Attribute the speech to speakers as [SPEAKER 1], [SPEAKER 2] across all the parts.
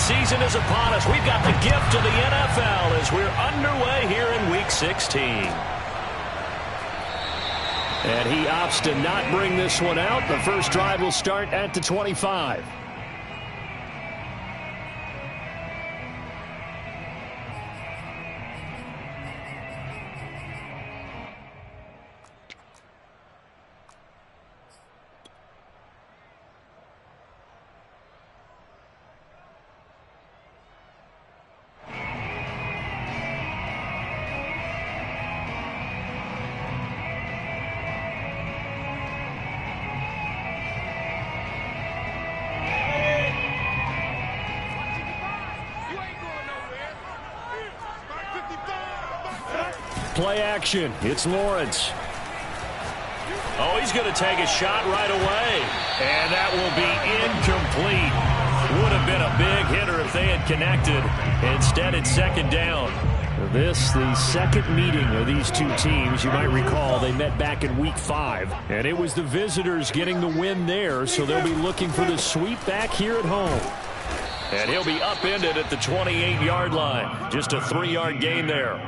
[SPEAKER 1] season is upon us. We've got the gift of the NFL as we're underway here in Week 16. And he opts to not bring this one out. The first drive will start at the 25. Play action. It's Lawrence. Oh, he's going to take a shot right away. And that will be incomplete. Would have been a big hitter if they had connected. Instead, it's second down. This, the second meeting of these two teams. You might recall they met back in Week 5. And it was the visitors getting the win there, so they'll be looking for the sweep back here at home. And he'll be upended at the 28-yard line. Just a 3-yard gain there.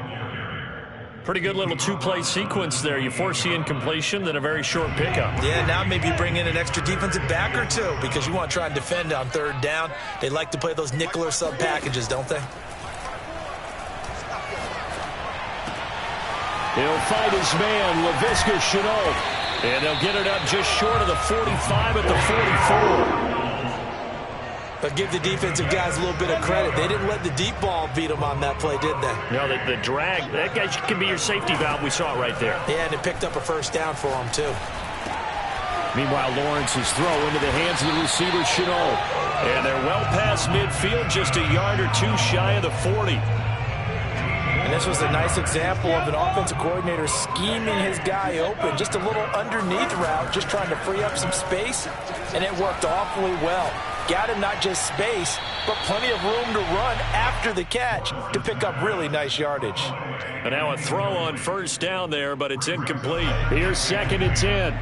[SPEAKER 1] Pretty good little two-play sequence there. You force the incompletion, then a very short pickup.
[SPEAKER 2] Yeah, now maybe bring in an extra defensive back or two because you want to try and defend on third down. They like to play those nickel or sub packages, don't they?
[SPEAKER 1] He'll fight his man, Laviska Shenault. And they'll get it up just short of the 45 at the 44.
[SPEAKER 2] But give the defensive guys a little bit of credit. They didn't let the deep ball beat them on that play, did they?
[SPEAKER 1] No, the drag, that guy can be your safety valve. We saw it right there.
[SPEAKER 2] Yeah, and it picked up a first down for him, too.
[SPEAKER 1] Meanwhile, Lawrence's throw into the hands of the receiver, Shenault. And they're well past midfield, just a yard or two shy of the 40.
[SPEAKER 2] And this was a nice example of an offensive coordinator scheming his guy open. Just a little underneath route, just trying to free up some space, and it worked awfully well. Got him not just space, but plenty of room to run after the catch to pick up really nice yardage.
[SPEAKER 1] And now a throw on first down there, but it's incomplete. Here's second and 10.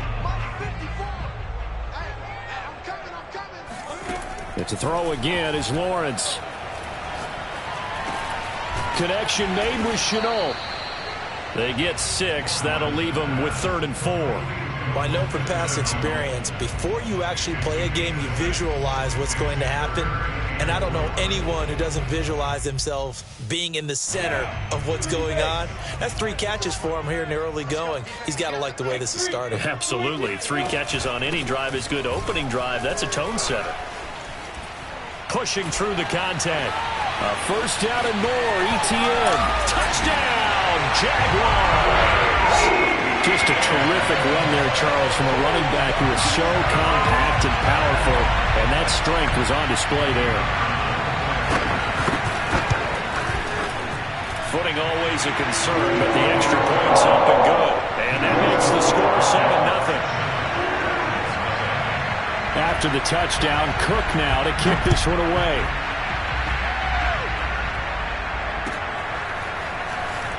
[SPEAKER 1] It's a throw again as Lawrence. Connection made with Shenault. They get 6. That'll leave them with 3rd and 4.
[SPEAKER 2] Well, I know from past experience, before you actually play a game, you visualize what's going to happen. And I don't know anyone who doesn't visualize themselves being in the center of what's going on. That's 3 catches for him here in the early going. He's got to like the way this is started.
[SPEAKER 1] Absolutely. 3 catches on any drive is good. Opening drive, that's a tone setter. Pushing through the contact. A first down and more. ETN. Touchdown, Jaguars. Just a terrific run there, Charles, from a running back who is so compact and powerful, and that strength was on display there. Footing always a concern, but the extra point's up and good. And that makes the score 7-0. After the touchdown, Cook now to kick this one away.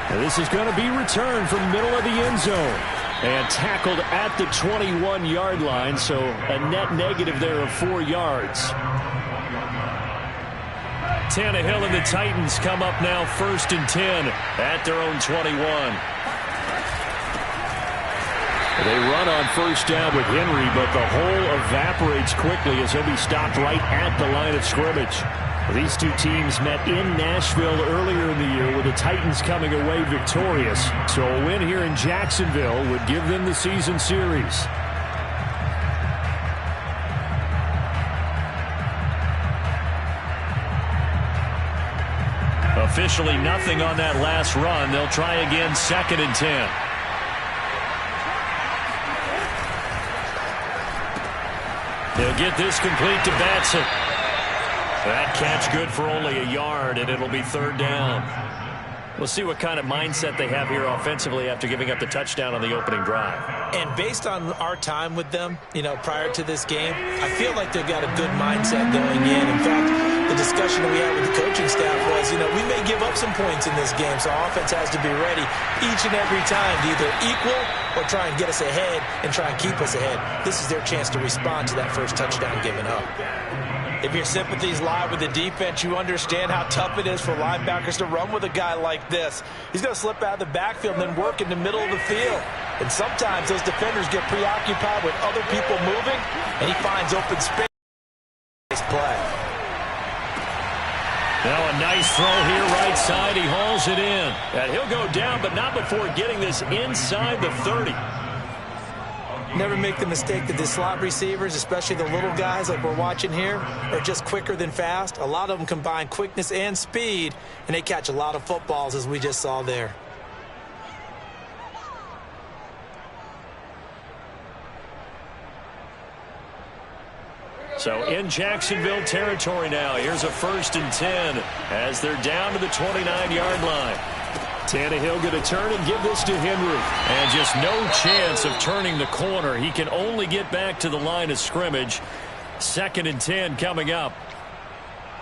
[SPEAKER 1] And this is going to be returned from middle of the end zone. And tackled at the 21-yard line, so a net negative there of 4 yards. Tannehill and the Titans come up now 1st and 10 at their own 21. They run on first down with Henry, but the hole evaporates quickly as he'll be stopped right at the line of scrimmage. These two teams met in Nashville earlier in the year with the Titans coming away victorious. So a win here in Jacksonville would give them the season series. Officially nothing on that last run. They'll try again 2nd and 10. They'll get this complete to Batson. That catch good for only a yard, and it'll be 3rd down. We'll see what kind of mindset they have here offensively after giving up the touchdown on the opening drive.
[SPEAKER 2] And based on our time with them, prior to this game, I feel like they've got a good mindset going in. In fact, the discussion that we had with the coaching staff was, we may give up some points in this game, so our offense has to be ready each and every time to either equal or try and get us ahead and try and keep us ahead. This is their chance to respond to that first touchdown given up. If your sympathies lie with the defense, you understand how tough it is for linebackers to run with a guy like this. He's going to slip out of the backfield and then work in the middle of the field. And sometimes those defenders get preoccupied with other people moving, and he finds open space. Nice play.
[SPEAKER 1] Now a nice throw here right side. He hauls it in. And he'll go down, but not before getting this inside the 30.
[SPEAKER 2] Never make the mistake that the slot receivers, especially the little guys like we're watching here, are just quicker than fast. A lot of them combine quickness and speed, and they catch a lot of footballs, as we just saw there.
[SPEAKER 1] So in Jacksonville territory now, here's a 1st and 10 as they're down to the 29-yard line. Tannehill going to turn and give this to Henry. And just no chance of turning the corner. He can only get back to the line of scrimmage. 2nd and 10 coming up.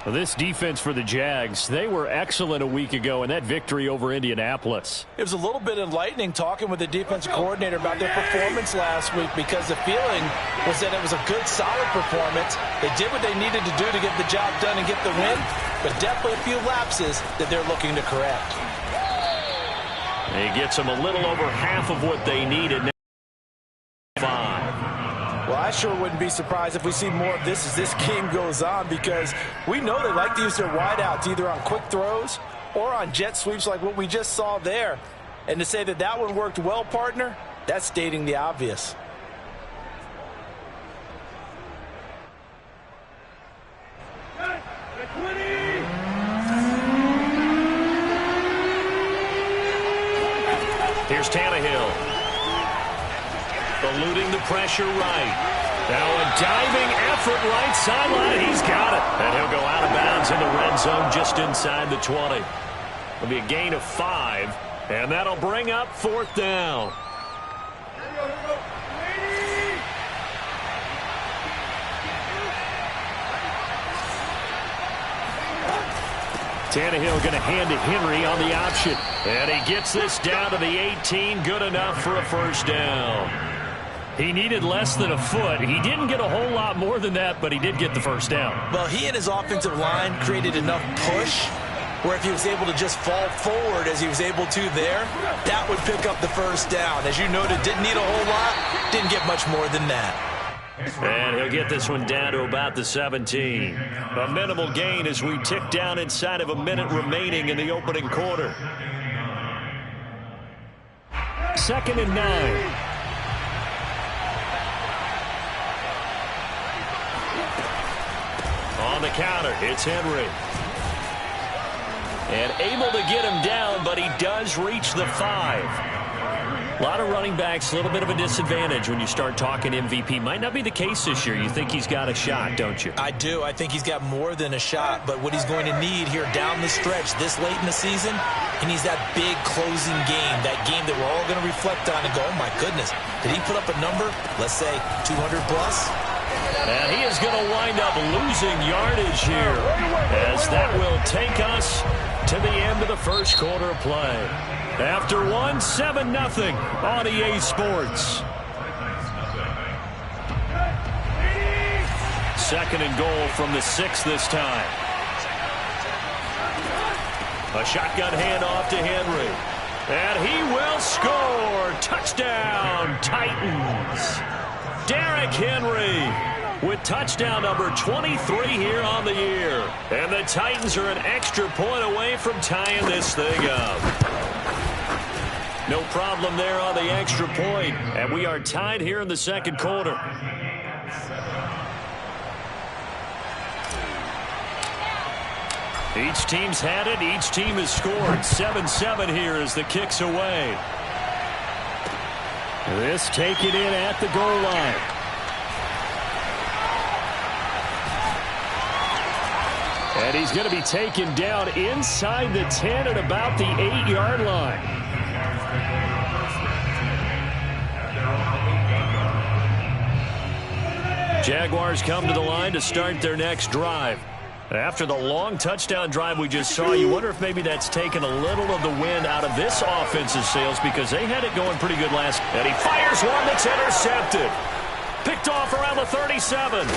[SPEAKER 1] Well, this defense for the Jags, they were excellent a week ago in that victory over Indianapolis.
[SPEAKER 2] It was a little bit enlightening talking with the defensive coordinator about their performance last week, because the feeling was that it was a good, solid performance. They did what they needed to do to get the job done and get the win, but definitely a few lapses that they're looking to correct.
[SPEAKER 1] He gets them a little over half of what they needed. 5.
[SPEAKER 2] Well, I sure wouldn't be surprised if we see more of this as this game goes on, because we know they like to use their wideouts either on quick throws or on jet sweeps like what we just saw there. And to say that that one worked well, partner, that's stating the obvious.
[SPEAKER 1] Here's Tannehill. Eluding the pressure right. Now a diving effort right sideline. He's got it. And he'll go out of bounds in the red zone just inside the 20. It'll be a gain of 5. And that'll bring up 4th down. Tannehill going to hand it Henry on the option. And he gets this down to the 18. Good enough for a 1st down. He needed less than a foot. He didn't get a whole lot more than that, but he did get the 1st down.
[SPEAKER 2] Well, he and his offensive line created enough push where if he was able to just fall forward as he was able to there, that would pick up the 1st down. As you noted, didn't need a whole lot, didn't get much more than that.
[SPEAKER 1] And he'll get this one down to about the 17. A minimal gain as we tick down inside of a minute remaining in the opening quarter. 2nd and 9. On the counter, it's Henry. And able to get him down, but he does reach the 5. A lot of running backs, a little bit of a disadvantage when you start talking MVP. Might not be the case this year. You think he's got a shot, don't you?
[SPEAKER 2] I do. I think he's got more than a shot. But what he's going to need here down the stretch this late in the season, he needs that big closing game, that game that we're all going to reflect on and go, oh, my goodness, did he put up a number, let's say 200 plus?
[SPEAKER 1] And he is going to wind up losing yardage here, as that will take us to the end of the 1st quarter of play. After 7-0 on EA Sports. 2nd and goal from the 6 this time. A shotgun handoff to Henry. And he will score. Touchdown, Titans. Derrick Henry with touchdown number 23 here on the year. And the Titans are an extra point away from tying this thing up. No problem there on the extra point. And we are tied here in the 2nd quarter. Each team's had it. Each team has scored. 7-7 here as the kick's away. This taken in at the goal line. And he's going to be taken down inside the 10 at about the 8-yard line. Jaguars come to the line to start their next drive. After the long touchdown drive we just saw, you wonder if maybe that's taken a little of the wind out of this offense's sails because they had it going pretty good last. And he fires one that's intercepted. Picked off around the 37.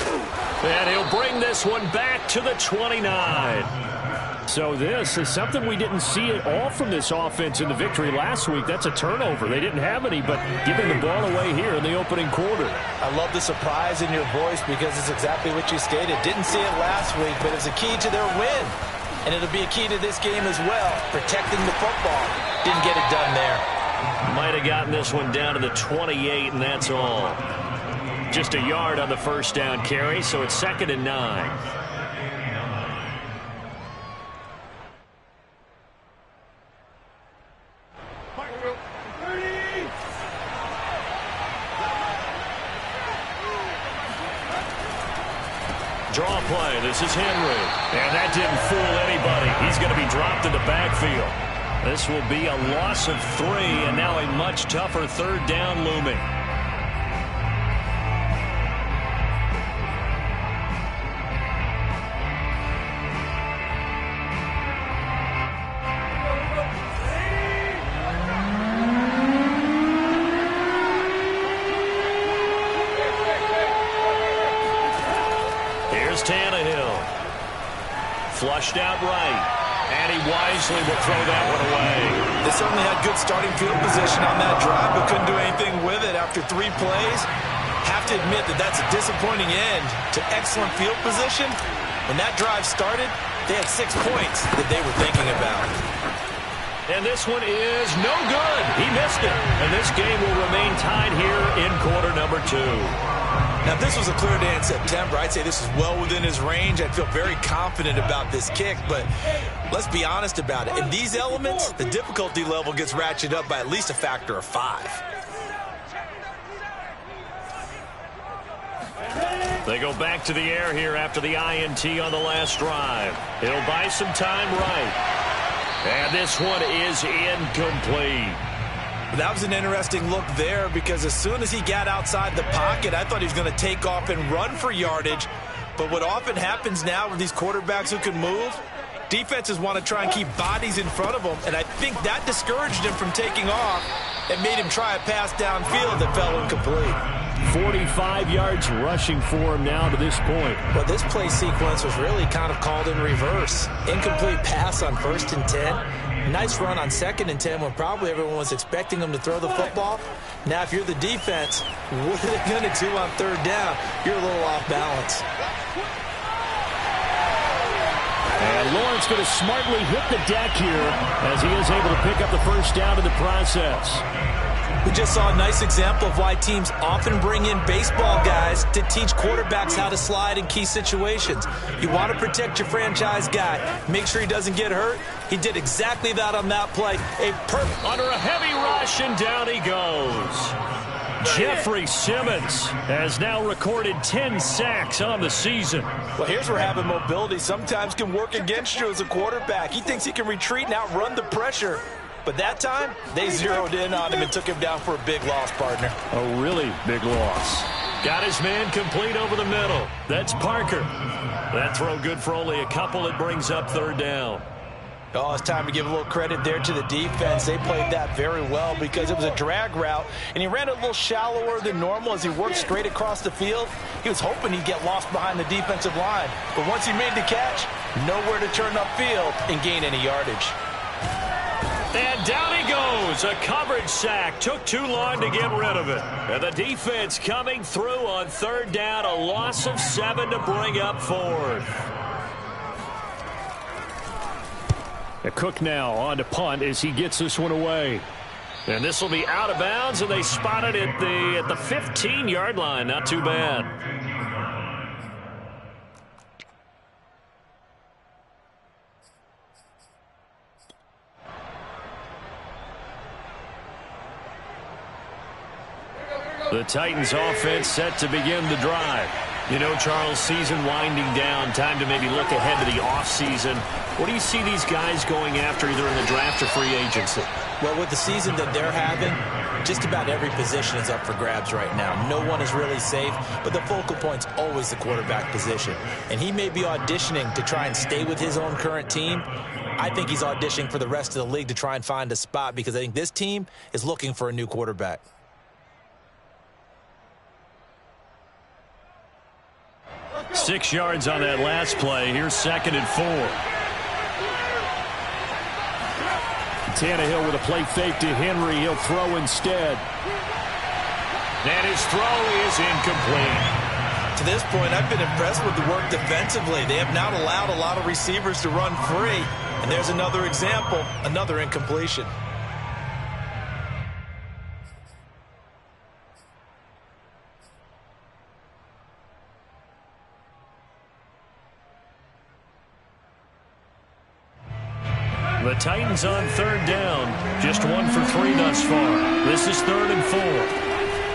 [SPEAKER 1] And he'll bring this one back to the 29. So this is something we didn't see at all from this offense in the victory last week. That's a turnover. They didn't have any, but giving the ball away here in the opening quarter.
[SPEAKER 2] I love the surprise in your voice because it's exactly what you stated. Didn't see it last week, but it's a key to their win. And it'll be a key to this game as well, protecting the football. Didn't get it done there.
[SPEAKER 1] Might have gotten this one down to the 28, and that's all. Just a yard on the first down carry, so it's 2nd and 9. Draw play. This is Henry. And that didn't fool anybody. He's going to be dropped in the backfield. This will be a loss of 3, and now a much tougher 3rd down looming. Tannehill. Flushed out right. And he wisely will throw that one away.
[SPEAKER 2] They certainly had good starting field position on that drive, but couldn't do anything with it after 3 plays. Have to admit that that's a disappointing end to excellent field position. When that drive started, they had 6 points that they were thinking about.
[SPEAKER 1] And this one is no good. He missed it. And this game will remain tied here in quarter number 2.
[SPEAKER 2] Now, if this was a clear day in September, I'd say this is well within his range. I'd feel very confident about this kick, but let's be honest about it. In these elements, the difficulty level gets ratcheted up by at least a factor of 5.
[SPEAKER 1] They go back to the air here after the INT on the last drive. It'll buy some time right. And this one is incomplete.
[SPEAKER 2] That was an interesting look there because as soon as he got outside the pocket, I thought he was going to take off and run for yardage. But what often happens now with these quarterbacks who can move, defenses want to try and keep bodies in front of them, and I think that discouraged him from taking off and made him try a pass downfield that fell incomplete.
[SPEAKER 1] 45 yards rushing for him now to this point.
[SPEAKER 2] Well, this play sequence was really kind of called in reverse. Incomplete pass on 1st and 10. Nice run on 2nd and 10 when probably everyone was expecting him to throw the football. Now, if you're the defense, what are they going to do on 3rd down? You're a little off balance.
[SPEAKER 1] And Lawrence going to smartly hit the deck here as he is able to pick up the first down in the process.
[SPEAKER 2] We just saw a nice example of why teams often bring in baseball guys to teach quarterbacks how to slide in key situations. You want to protect your franchise guy. Make sure he doesn't get hurt. He did exactly that on that play.
[SPEAKER 1] Under a heavy rush, and down he goes. Jeffrey Simmons has now recorded 10 sacks on the season.
[SPEAKER 2] Well, here's where having mobility sometimes can work against you as a quarterback. He thinks he can retreat and outrun the pressure. But that time, they zeroed in on him and took him down for a big loss, partner.
[SPEAKER 1] A really big loss. Got his man complete over the middle. That's Parker. That throw good for only a couple. It brings up 3rd down.
[SPEAKER 2] Oh, it's time to give a little credit there to the defense. They played that very well because it was a drag route, and he ran a little shallower than normal as he worked straight across the field. He was hoping he'd get lost behind the defensive line. But once he made the catch, nowhere to turn upfield and gain any yardage.
[SPEAKER 1] And down he goes. A coverage sack. Took too long to get rid of it. And the defense coming through on 3rd down. A loss of 7 to bring up 4th. Cook now on to punt as he gets this one away. And this will be out of bounds, and they spotted it at the 15-yard line. Not too bad. The Titans offense set to begin the drive. You know, Charles, season winding down, time to maybe look ahead to the offseason. What do you see these guys going after either in the draft or free agency?
[SPEAKER 2] Well, with the season that they're having, just about every position is up for grabs right now. No one is really safe, but the focal point's always the quarterback position. And he may be auditioning to try and stay with his own current team. I think he's auditioning for the rest of the league to try and find a spot because I think this team is looking for a new quarterback.
[SPEAKER 1] Six yards on that last play. Here's 2nd and 4. Tannehill with a play fake to Henry. He'll throw instead. And his throw is incomplete.
[SPEAKER 2] To this point, I've been impressed with the work defensively. They have not allowed a lot of receivers to run free. And there's another example, another incompletion.
[SPEAKER 1] The Titans on 3rd down. Just 1 for 3 thus far. This is 3rd and 4.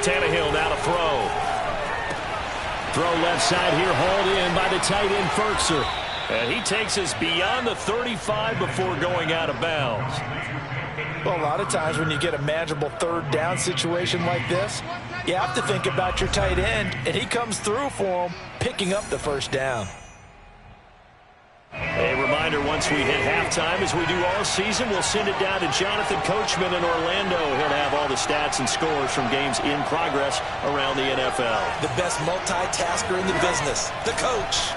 [SPEAKER 1] Tannehill now to throw. Throw left side here, hauled in by the tight end Ferkser. And he takes us beyond the 35 before going out of bounds.
[SPEAKER 2] Well, a lot of times when you get a manageable 3rd down situation like this, you have to think about your tight end, and he comes through for him, picking up the 1st down.
[SPEAKER 1] A reminder, once we hit halftime, as we do all season, we'll send it down to Jonathan Coachman in Orlando. He'll have all the stats and scores from games in progress around the NFL.
[SPEAKER 2] The best multitasker in the business, the coach.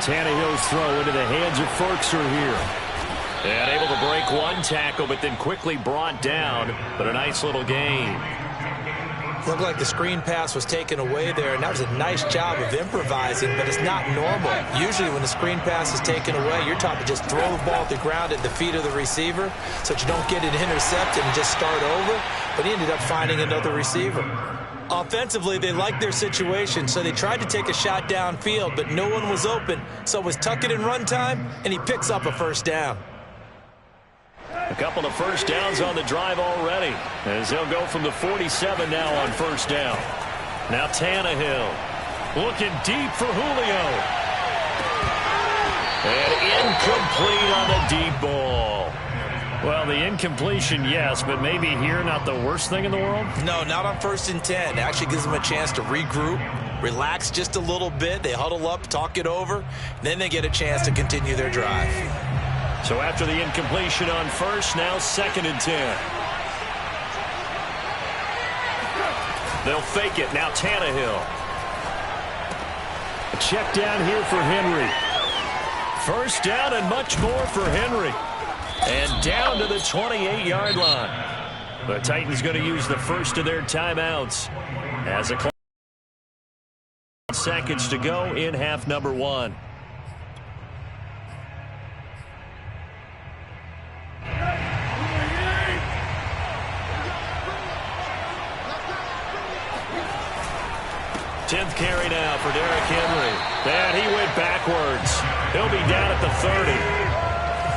[SPEAKER 1] Tannehill's throw into the hands of Ferkser here. And able to break one tackle, but then quickly brought down. But a nice little gain.
[SPEAKER 2] Looked like the screen pass was taken away there, and that was a nice job of improvising, but it's not normal. Usually when the screen pass is taken away, you're taught to just throw the ball at the ground at the feet of the receiver so that you don't get it intercepted and just start over, but he ended up finding another receiver. Offensively, they liked their situation, so they tried to take a shot downfield, but no one was open, so it was tuck it and run time, and he picks up a 1st down.
[SPEAKER 1] A couple of 1st downs on the drive already, as they'll go from the 47 now on 1st down. Now Tannehill looking deep for Julio. And incomplete on the deep ball. Well, the incompletion, yes, but maybe here not the worst thing in the world?
[SPEAKER 2] No, not on 1st and 10. It actually gives them a chance to regroup, relax just a little bit. They huddle up, talk it over, then they get a chance to continue their drive.
[SPEAKER 1] So after the incompletion on 1st, now 2nd and 10. They'll fake it. Now Tannehill. A check down here for Henry. 1st down and much more for Henry. And down to the 28-yard line. The Titans going to use the first of their timeouts as a clock. Seconds to go in half number 1. Tenth carry now for Derrick Henry. And he went backwards. He'll be down at the 30.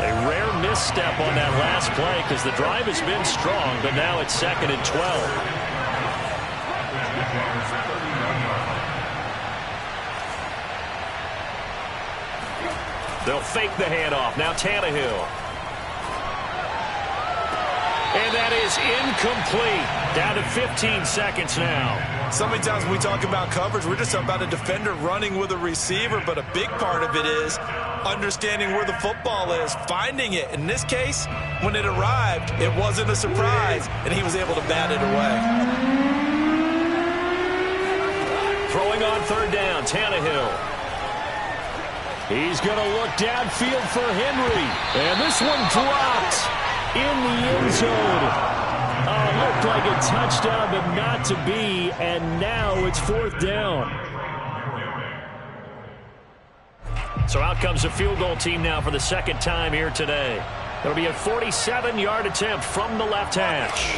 [SPEAKER 1] A rare misstep on that last play because the drive has been strong, but now it's 2nd and 12. They'll fake the handoff. Now Tannehill. And that is incomplete. Down to 15 seconds now.
[SPEAKER 2] So many times when we talk about coverage, we're just talking about a defender running with a receiver, but a big part of it is understanding where the football is, finding it. In this case, when it arrived, it wasn't a surprise, and he was able to bat it away.
[SPEAKER 1] Throwing on 3rd down, Tannehill. He's going to look downfield for Henry. And this one dropped in the end zone. Looked like a touchdown, but not to be. And now it's 4th down. So out comes the field goal team now for the 2nd time here today. It'll be a 47-yard attempt from the left hash.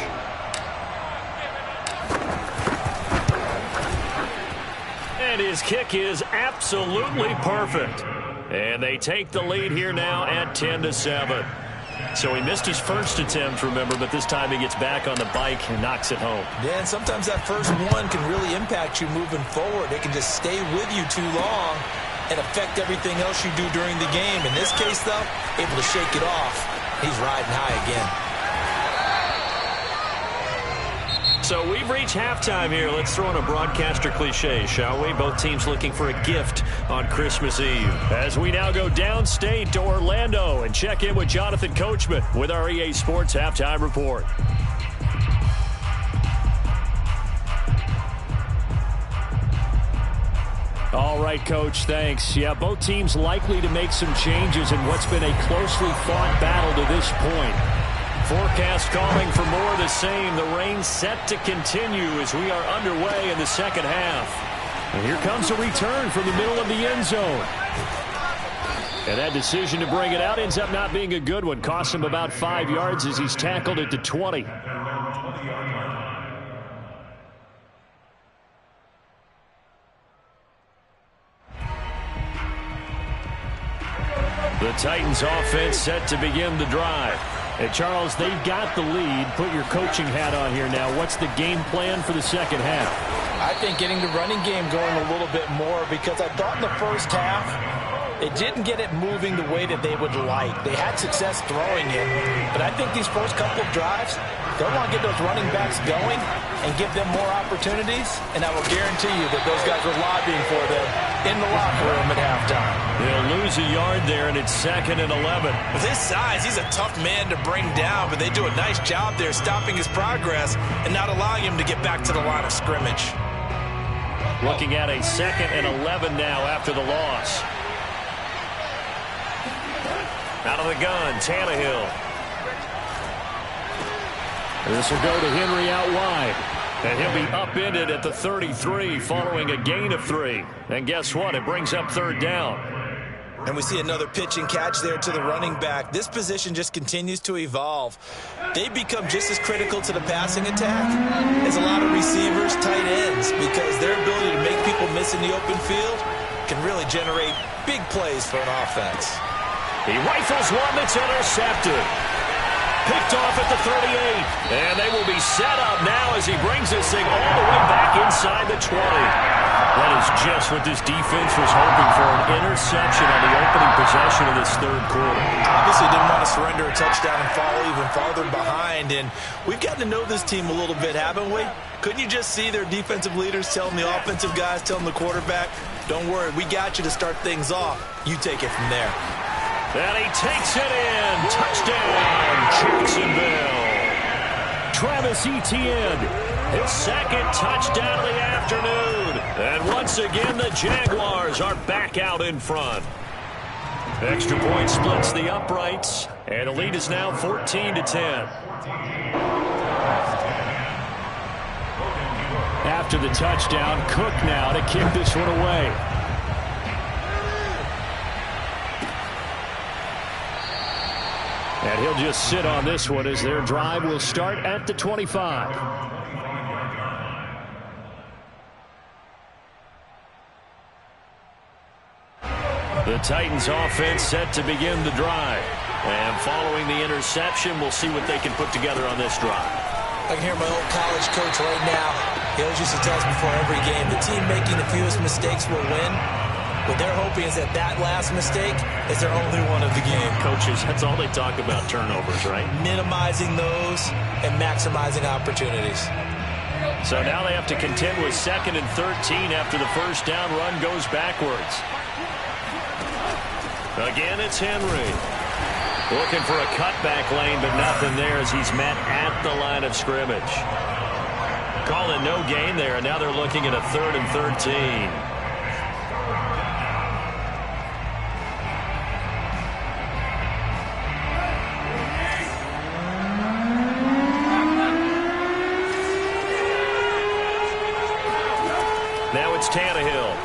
[SPEAKER 1] And his kick is absolutely perfect. And they take the lead here now at 10-7. So he missed his first attempt, remember, but this time he gets back on the bike and knocks it home.
[SPEAKER 2] Yeah, and sometimes that first one can really impact you moving forward. It can just stay with you too long and affect everything else you do during the game. In this case, though, able to shake it off. He's riding high again.
[SPEAKER 1] So we've reached halftime here. Let's throw in a broadcaster cliche, shall we? Both teams looking for a gift on Christmas Eve. As we now go downstate to Orlando and check in with Jonathan Coachman with our EA Sports Halftime Report. All right, Coach, thanks. Yeah, both teams likely to make some changes in what's been a closely fought battle to this point. Forecast calling for more of the same. The rain set to continue as we are underway in the second half. And here comes a return from the middle of the end zone. And that decision to bring it out ends up not being a good one. Costs him about 5 yards as he's tackled at the 20. The Titans offense set to begin the drive. And Charles, they've got the lead. Put your coaching hat on here now. What's the game plan for the second half?
[SPEAKER 2] I think getting the running game going a little bit more, because I thought in the first half it didn't get it moving the way that they would like. They had success throwing it, but I think these first couple of drives, they'll want to get those running backs going and give them more opportunities, and I will guarantee you that those guys are lobbying for them in the locker room at halftime.
[SPEAKER 1] They'll lose a yard there, and it's 2nd and 11.
[SPEAKER 3] With his size, he's a tough man to bring down, but they do a nice job there stopping his progress and not allowing him to get back to the line of scrimmage.
[SPEAKER 1] Looking at a 2nd and 11 now after the loss. Out of the gun, Tannehill. This will go to Henry out wide. And he'll be upended at the 33 following a gain of 3. And guess what? It brings up 3rd down.
[SPEAKER 3] And we see another pitch and catch there to the running back. This position just continues to evolve. They become just as critical to the passing attack as a lot of receivers, tight ends, because their ability to make people miss in the open field can really generate big plays for an offense.
[SPEAKER 1] He rifles one that's intercepted. Picked off at the 38. And they will be set up now as he brings this thing all the way back inside the 20. That is just what this defense was hoping for, an interception on the opening possession of this third quarter.
[SPEAKER 3] Obviously didn't want to surrender a touchdown and fall even farther behind. And we've gotten to know this team a little bit, haven't we? Couldn't you just see their defensive leaders telling the offensive guys, telling the quarterback, don't worry, we got you to start things off. You take it from there.
[SPEAKER 1] And he takes it in. Touchdown, Jacksonville. Travis Etienne, his 2nd touchdown of the afternoon. And once again, the Jaguars are back out in front. Extra point splits the uprights, and the lead is now 14-10. After the touchdown, Cook now to kick this one away. And he'll just sit on this one as their drive will start at the 25. The Titans offense set to begin the drive. And following the interception, we'll see what they can put together on this drive.
[SPEAKER 3] I can hear my old college coach right now. He always used to tell us before every game, the team making the fewest mistakes will win. What they're hoping is that last mistake is their only one of the game.
[SPEAKER 1] Coaches, that's all they talk about, turnovers, right?
[SPEAKER 3] Minimizing those and maximizing opportunities.
[SPEAKER 1] So now they have to contend with 2nd and 13 after the first down run goes backwards. Again, it's Henry. Looking for a cutback lane, but nothing there as he's met at the line of scrimmage. Calling no gain there, and now they're looking at a 3rd and 13. Now it's Tannehill.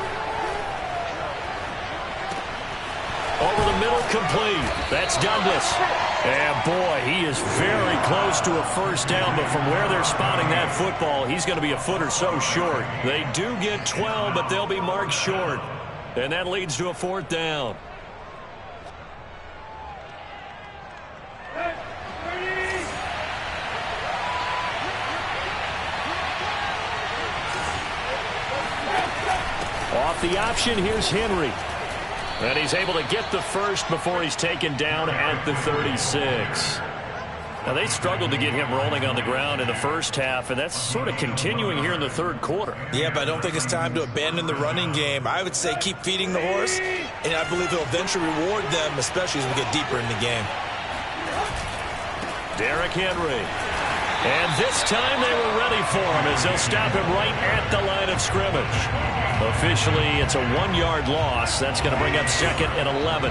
[SPEAKER 1] Over the middle, complete. That's Douglas. And boy, he is very close to a first down, but from where they're spotting that football, he's going to be a foot or so short. They do get 12, but they'll be marked short. And that leads to a 4th down. Off the option, here's Henry. And he's able to get the first before he's taken down at the 36. Now, they struggled to get him rolling on the ground in the first half, and that's sort of continuing here in the third quarter.
[SPEAKER 3] Yeah, but I don't think it's time to abandon the running game. I would say keep feeding the horse, and I believe he'll eventually reward them, especially as we get deeper in the game.
[SPEAKER 1] Derrick Henry. And this time they were ready for him as they'll stop him right at the line of scrimmage. Officially, it's a 1-yard loss. That's going to bring up 2nd and 11.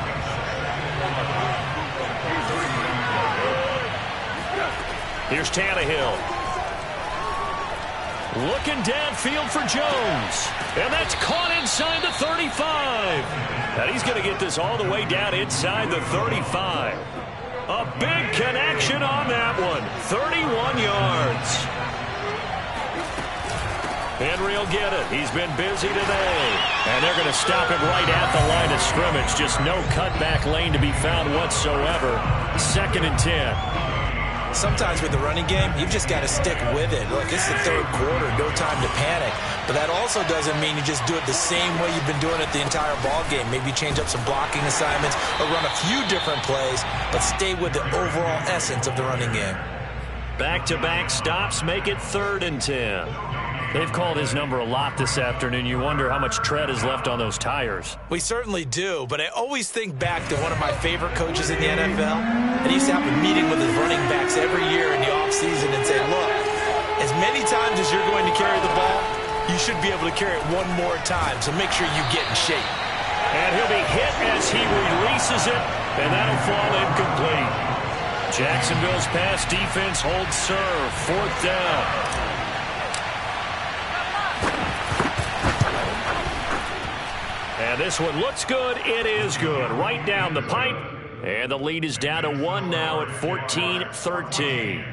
[SPEAKER 1] Here's Tannehill. Looking downfield for Jones. And that's caught inside the 35. And he's going to get this all the way down inside the 35. A big connection on that one. 31 yards. Henry will get it. He's been busy today. And they're going to stop him right at the line of scrimmage. Just no cutback lane to be found whatsoever. 2nd and 10.
[SPEAKER 3] Sometimes with the running game, you've just got to stick with it. Look, it's the third quarter, no time to panic. But that also doesn't mean you just do it the same way you've been doing it the entire ball game. Maybe change up some blocking assignments or run a few different plays, but stay with the overall essence of the running game.
[SPEAKER 1] Back-to-back stops make it 3rd and 10. They've called his number a lot this afternoon. You wonder how much tread is left on those tires.
[SPEAKER 3] We certainly do, but I always think back to one of my favorite coaches in the NFL. And he used to have a meeting with his running backs every year in the offseason and say, look, as many times as you're going to carry the ball, you should be able to carry it one more time, so make sure you get in shape.
[SPEAKER 1] And he'll be hit as he releases it, and that'll fall incomplete. Jacksonville's pass defense holds serve. 4th down. And this one looks good. It is good. Right down the pipe. And the lead is down to 1 now at 14-13.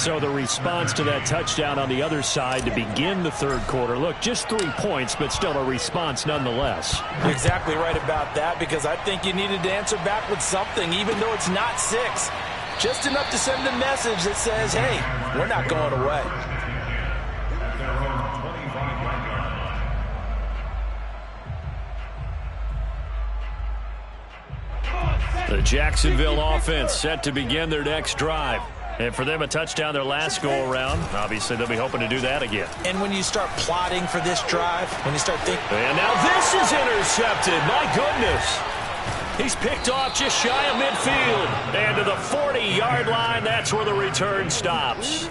[SPEAKER 1] So the response to that touchdown on the other side to begin the third quarter. Look, just 3 points, but still a response nonetheless.
[SPEAKER 2] You're exactly right about that, because I think you needed to answer back with something, even though it's not 6. Just enough to send a message that says, hey, we're not going away.
[SPEAKER 1] The Jacksonville offense set to begin their next drive. And for them, a touchdown their last go-around. Obviously, they'll be hoping to do that again.
[SPEAKER 3] And when you start plotting for this drive, when you start thinking...
[SPEAKER 1] And now this is intercepted. My goodness. He's picked off just shy of midfield. And to the 40-yard line, that's where the return stops.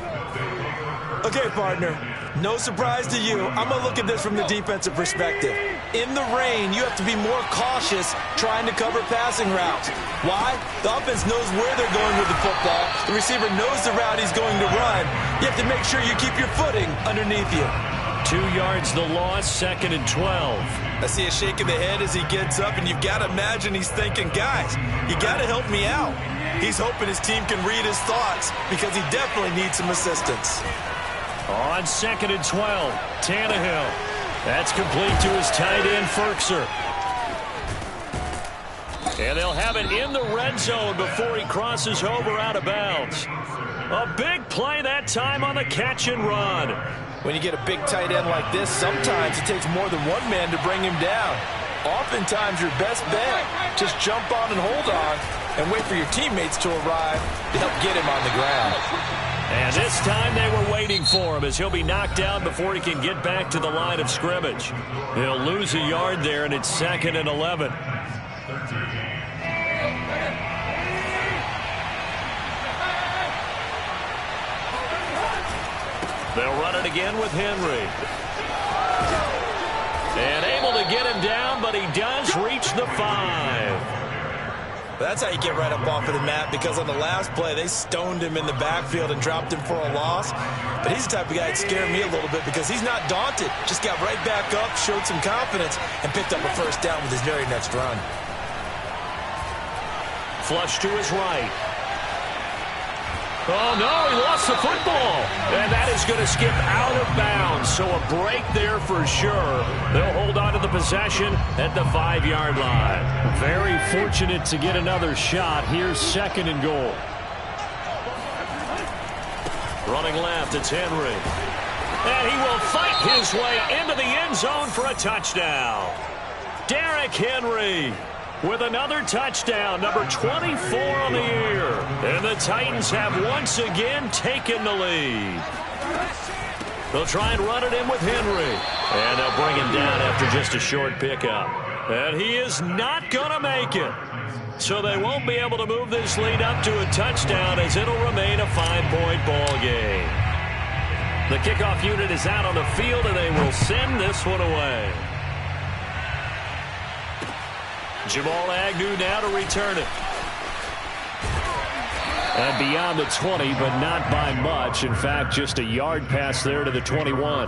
[SPEAKER 3] Okay, partner, no surprise to you. I'm going to look at this from the defensive perspective. In the rain, you have to be more cautious trying to cover passing routes. Why? The offense knows where they're going with the football. The receiver knows the route he's going to run. You have to make sure you keep your footing underneath you.
[SPEAKER 1] 2 yards the loss, 2nd and 12.
[SPEAKER 3] I see a shake of the head as he gets up, and you've got to imagine he's thinking, guys, you got to help me out. He's hoping his team can read his thoughts because he definitely needs some assistance.
[SPEAKER 1] On 2nd and 12, Tannehill. That's complete to his tight end, Firkser. And they'll have it in the red zone before he crosses over out of bounds. A big play that time on the catch and run.
[SPEAKER 2] When you get a big tight end like this, sometimes it takes more than one man to bring him down. Oftentimes, your best bet, just jump on and hold on and wait for your teammates to arrive to help get him on the ground.
[SPEAKER 1] And this time they were waiting for him as he'll be knocked down before he can get back to the line of scrimmage. He'll lose a yard there, and it's 2nd and 11. They'll run it again with Henry. And able to get him down, but he does reach the 5.
[SPEAKER 3] That's how you get right up off of the mat, because on the last play, they stoned him in the backfield and dropped him for a loss. But he's the type of guy that scared me a little bit because he's not daunted. Just got right back up, showed some confidence, and picked up a first down with his very next run.
[SPEAKER 1] Flush to his right. Oh, no, he lost the football. And that is going to skip out of bounds. So a break there for sure. They'll hold on to the possession at the 5-yard line. Very fortunate to get another shot. Here's 2nd and goal. Running left, it's Henry. And he will fight his way into the end zone for a touchdown. Derrick Henry. with another touchdown, number 24 on the year. And the Titans have once again taken the lead. They'll try and run it in with Henry. And they'll bring him down after just a short pickup. And he is not going to make it. So they won't be able to move this lead up to a touchdown as it'll remain a 5-point ball game. The kickoff unit is out on the field, and they will send this one away. Jamal Agnew now to return it. And beyond the 20, but not by much. In fact, just a yard pass there to the 21.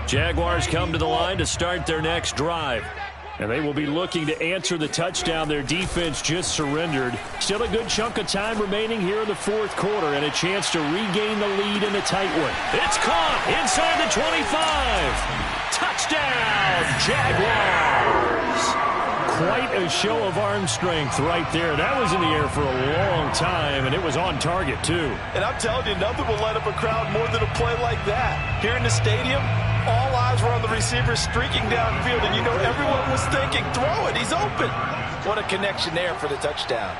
[SPEAKER 1] Jaguars come to the line to start their next drive. And they will be looking to answer the touchdown their defense just surrendered. Still a good chunk of time remaining here in the fourth quarter and a chance to regain the lead in a tight one. It's caught inside the 25. Touchdown, Jaguars. Quite a show of arm strength right there. That was in the air for a long time, and it was on target, too.
[SPEAKER 2] And I'm telling you, nothing will light up a crowd more than a play like that. Here in the stadium, all eyes were on the receiver streaking downfield, and you know everyone was thinking, throw it, he's open. What a connection there for the touchdown.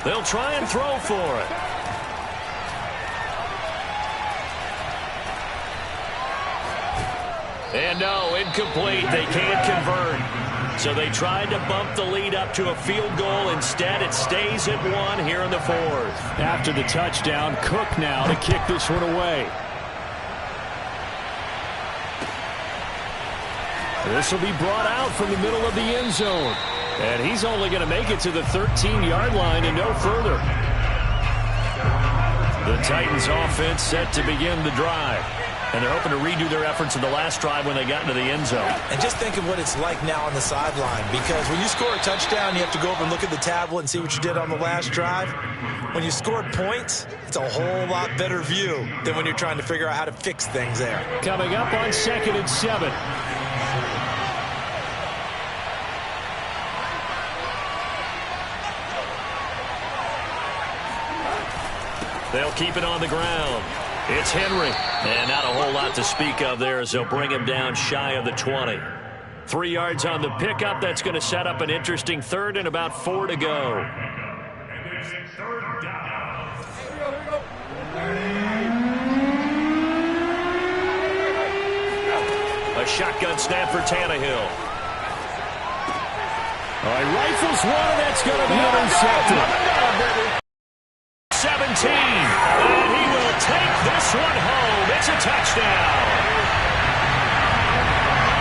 [SPEAKER 1] They'll try and throw for it. And no, incomplete. They can't convert. So they tried to bump the lead up to a field goal. Instead, it stays at 1 here in the fourth. After the touchdown, Cook now to kick this one away. This will be brought out from the middle of the end zone. And he's only going to make it to the 13-yard line and no further. The Titans offense set to begin the drive. And they're hoping to redo their efforts in the last drive when they got into the end zone.
[SPEAKER 3] And just think of what it's like now on the sideline. Because when you score a touchdown, you have to go over and look at the tablet and see what you did on the last drive. When you scored points, it's a whole lot better view than when you're trying to figure out how to fix things there.
[SPEAKER 1] Coming up on 2nd and 7. They'll keep it on the ground. It's Henry. And not a whole lot to speak of there as they'll bring him down shy of the 20. 3 yards on the pickup. That's going to set up an interesting third and about 4 to go. A shotgun snap for Tannehill. All right, rifles one, that's going to be intercepted. 17, and he will take this one home. It's a touchdown.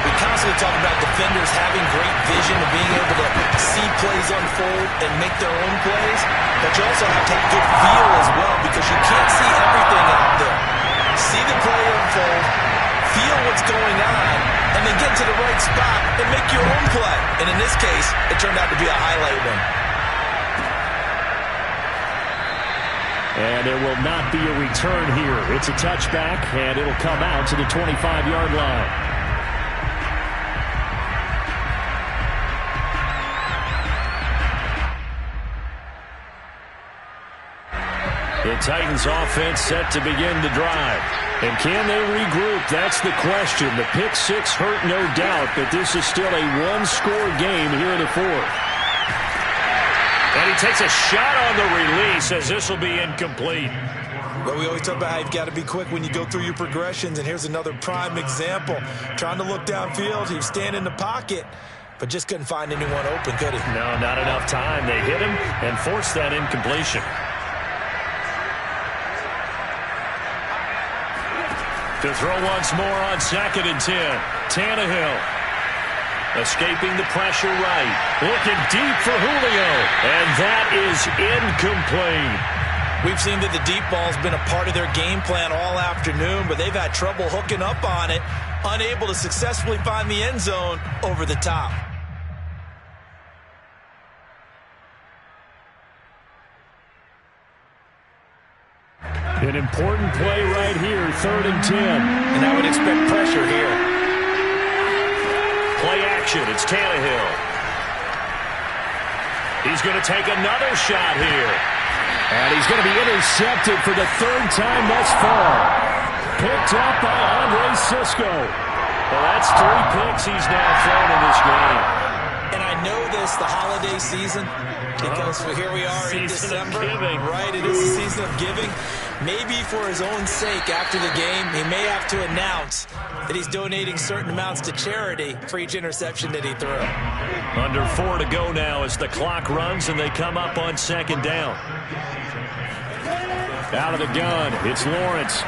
[SPEAKER 3] We constantly talk about defenders having great vision and being able to see plays unfold and make their own plays, but you also have to have good feel as well because you can't see everything out there. See the play unfold, feel what's going on, and then get to the right spot and make your own play. And in this case, it turned out to be a highlight one.
[SPEAKER 1] And there will not be a return here. It's a touchback, and it'll come out to the 25-yard line. The Titans offense set to begin the drive. And can they regroup? That's the question. The pick six hurt, no doubt, but this is still a one-score game here in the fourth. And he takes a shot on the release as this will be incomplete.
[SPEAKER 3] Well, we always talk about how you've got to be quick when you go through your progressions, and here's another prime example. Trying to look downfield, he was standing in the pocket, but just couldn't find anyone open, could he?
[SPEAKER 1] No, not enough time. They hit him and forced that incompletion. To throw once more on 2nd and 10. Tannehill. Escaping the pressure right. Looking deep for Julio. And that is incomplete.
[SPEAKER 3] We've seen that the deep ball's been a part of their game plan all afternoon, but they've had trouble hooking up on it, unable to successfully find the end zone over the top.
[SPEAKER 1] An important play right here, 3rd and 10.
[SPEAKER 3] And I would expect pressure here.
[SPEAKER 1] Play action, it's Tannehill. He's going to take another shot here. And he's going to be intercepted for the third time thus far. Picked up by Andre Sisco. Well, that's 3 picks he's now thrown in this game.
[SPEAKER 3] And I know this, the holiday season, because here we are in December. Right, it is the season of giving. Maybe for his own sake after the game, he may have to announce that he's donating certain amounts to charity for each interception that he threw.
[SPEAKER 1] Under 4 to go now as the clock runs and they come up on second down. Out of the gun, it's Lawrence.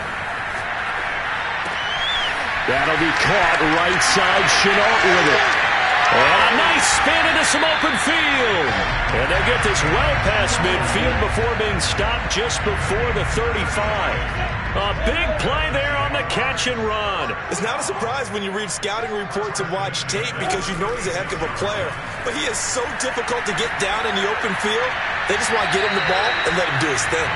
[SPEAKER 1] That'll be caught right side, Chenault with it. And a nice spin into some open field. And they get this well past midfield before being stopped just before the 35. A big play there on the catch and run.
[SPEAKER 3] It's not a surprise when you read scouting reports and watch tape because you know he's a heck of a player. But he is so difficult to get down in the open field. They just want to get him the ball and let him do his thing.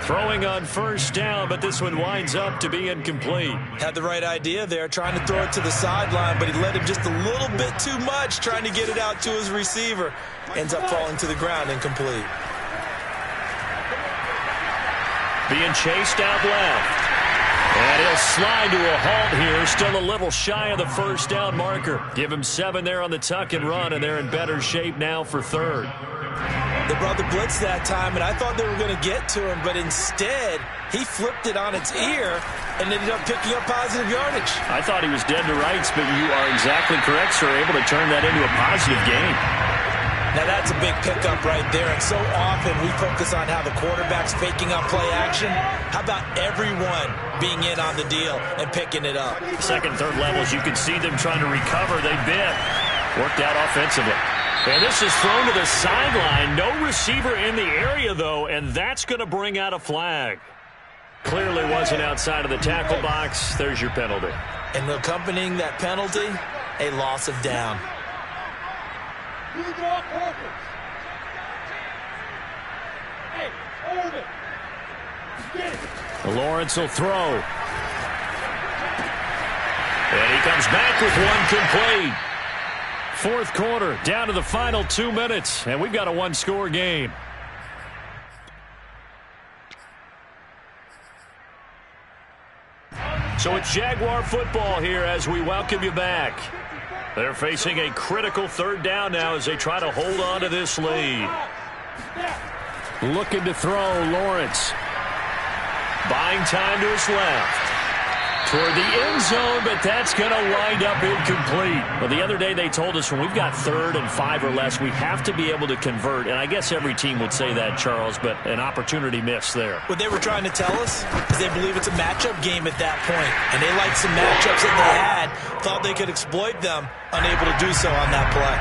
[SPEAKER 1] Throwing on first down, but this one winds up to be incomplete.
[SPEAKER 3] Had the right idea there, trying to throw it to the sideline, but he led him just a little bit too much, trying to get it out to his receiver. Ends up falling to the ground, incomplete.
[SPEAKER 1] Being chased out left. And he'll slide to a halt here, still a little shy of the first down marker. Give him 7 there on the tuck and run, and they're in better shape now for third.
[SPEAKER 3] They brought the blitz that time, and I thought they were going to get to him, but instead, he flipped it on its ear and ended up picking up positive yardage.
[SPEAKER 1] I thought he was dead to rights, but you are exactly correct, sir. Able to turn that into a positive gain.
[SPEAKER 3] Now, that's a big pickup right there, and so often we focus on how the quarterback's faking up play action. How about everyone being in on the deal and picking it up?
[SPEAKER 1] Second, third levels, you can see them trying to recover. They bit. Worked out offensively. And this is thrown to the sideline. No receiver in the area, though, and that's going to bring out a flag. Clearly wasn't outside of the tackle box. There's your penalty.
[SPEAKER 3] And accompanying that penalty, a loss of down.
[SPEAKER 1] Lawrence will throw. And he comes back with one complete. Fourth quarter, down to the final 2 minutes, and we've got a one-score game. So it's Jaguar football here as we welcome you back. They're facing a critical third down now as they try to hold on to this lead. Looking to throw, Lawrence. Buying time to his left. Toward the end zone, but that's going to wind up incomplete. Well, the other day they told us when we've got 3rd and 5 or less, we have to be able to convert. And I guess every team would say that, Charles, but an opportunity missed there.
[SPEAKER 3] What they were trying to tell us is they believe it's a matchup game at that point. And they liked some matchups that they had, thought they could exploit them, unable to do so on that play.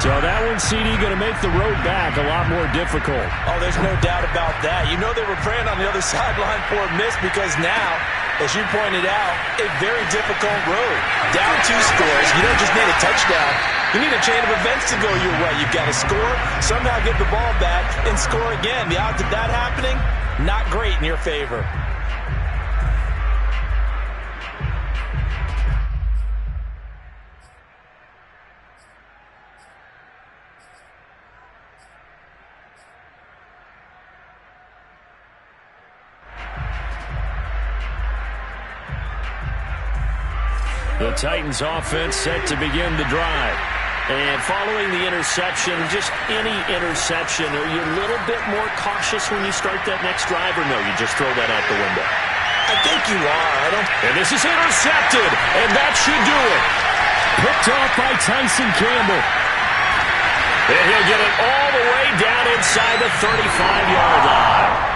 [SPEAKER 1] So that one, CD, going to make the road back a lot more difficult.
[SPEAKER 3] Oh, there's no doubt about that. You know they were praying on the other sideline for a miss because now, as you pointed out, a very difficult road. Down 2 scores. You don't just need a touchdown. You need a chain of events to go your way. You've got to score, somehow get the ball back, and score again. The odds of that happening, not great in your favor.
[SPEAKER 1] The Titans offense set to begin the drive. And following the interception, just any interception, are you a little bit more cautious when you start that next drive, or no, you just throw that out the window?
[SPEAKER 3] I think you are.
[SPEAKER 1] And this is intercepted, and that should do it. Picked off by Tyson Campbell. And he'll get it all the way down inside the 35-yard line.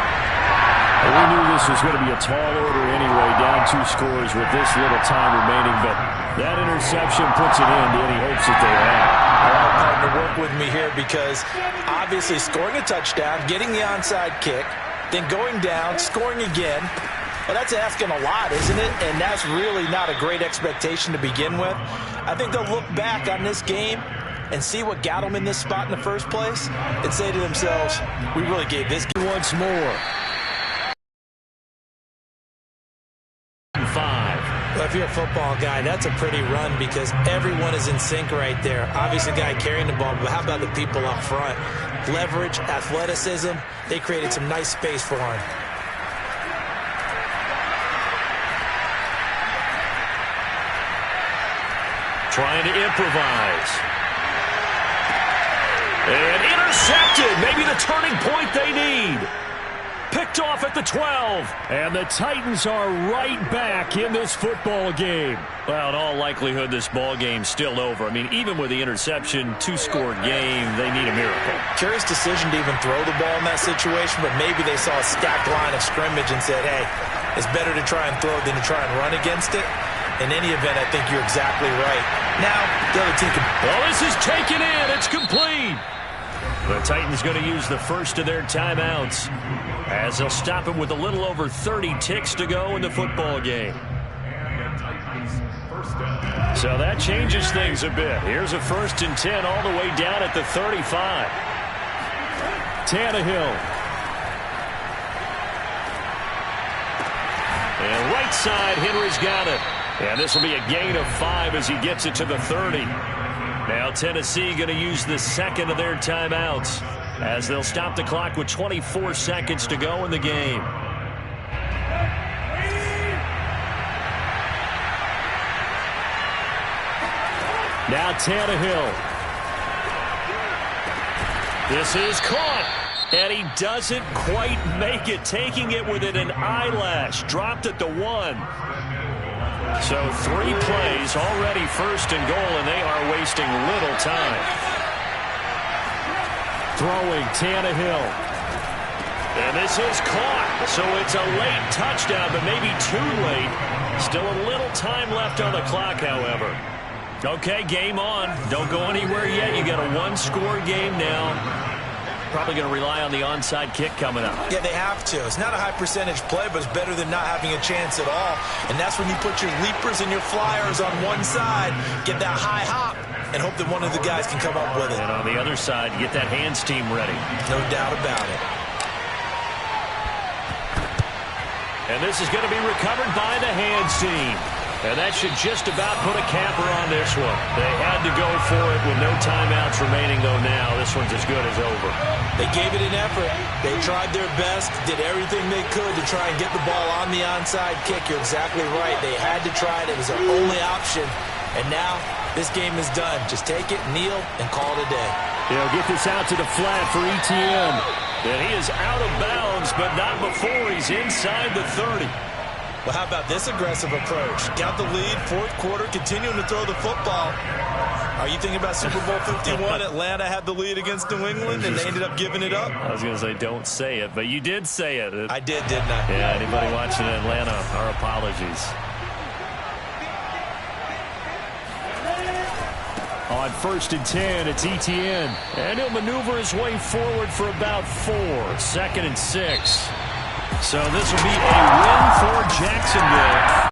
[SPEAKER 1] And we knew this was going to be a tall order anyway, down 2 scores with this little time remaining, but that interception puts an end to any hopes that they had.
[SPEAKER 3] All right, partner, work with me here because obviously scoring a touchdown, getting the onside kick, then going down, scoring again, well, that's asking a lot, isn't it? And that's really not a great expectation to begin with. I think they'll look back on this game and see what got them in this spot in the first place and say to themselves, we really gave this game
[SPEAKER 1] once more. 5.
[SPEAKER 3] if you're a football guy, that's a pretty run because everyone is in sync right there. Obviously, the guy carrying the ball, but how about the people up front? Leverage, athleticism, they created some nice space for him.
[SPEAKER 1] Trying to improvise. And intercepted. Maybe the turning point they need. Picked off at the 12. And the Titans are right back in this football game. Well, in all likelihood, this ball game's still over. I mean, even with the interception, two-score game, they need a miracle.
[SPEAKER 3] Curious decision to even throw the ball in that situation, but maybe they saw a stacked line of scrimmage and said, hey, it's better to try and throw than to try and run against it. In any event, I think you're exactly right. Now, the other team can...
[SPEAKER 1] Well, this is taken in. It's complete. The Titans going to use the first of their timeouts as they'll stop it with a little over 30 ticks to go in the football game. So that changes things a bit. Here's a 1st and 10 all the way down at the 35. Tannehill. And right side, Henry's got it. And this will be a gain of 5 as he gets it to the 30. Now Tennessee going to use the second of their timeouts as they'll stop the clock with 24 seconds to go in the game. Now Tannehill. This is caught. And he doesn't quite make it, taking it within an eyelash. Dropped at the 1. So 3 plays, already 1st and goal, and they are wasting little time. Throwing Tannehill. And this is caught. So it's a late touchdown, but maybe too late. Still a little time left on the clock, however. Okay, game on. Don't go anywhere yet. You got a 1-score game now. Probably going to rely on the onside kick coming up.
[SPEAKER 3] Yeah, they have to. It's not a high percentage play, but it's better than not having a chance at all. And that's when you put your leapers and your flyers on one side, get that high hop, and hope that one of the guys can come up with it.
[SPEAKER 1] And on the other side, get that hands team ready.
[SPEAKER 3] No doubt about it.
[SPEAKER 1] And this is going to be recovered by the hands team. And that should just about put a capper on this one. They had to go for it with no timeouts remaining, though now this one's as good as over.
[SPEAKER 3] They gave it an effort. They tried their best, did everything they could to try and get the ball on the onside kick. You're exactly right. They had to try it. It was their only option. And now this game is done. Just take it, kneel, and call it a day.
[SPEAKER 1] They'll get this out to the flat for ETN. And he is out of bounds, but not before he's inside the 30.
[SPEAKER 3] Well, how about this aggressive approach? Got the lead, 4th quarter, continuing to throw the football. Are you thinking about Super Bowl 51? Atlanta had the lead against New England, and they ended up giving it up?
[SPEAKER 1] I was going to say, don't say it, but you did say it.
[SPEAKER 3] I did, didn't I?
[SPEAKER 1] Yeah, anybody watching Atlanta, our apologies. On 1st and 10, it's ETN. And he'll maneuver his way forward for about 4. 2nd and 6. So this will be a win for Jacksonville.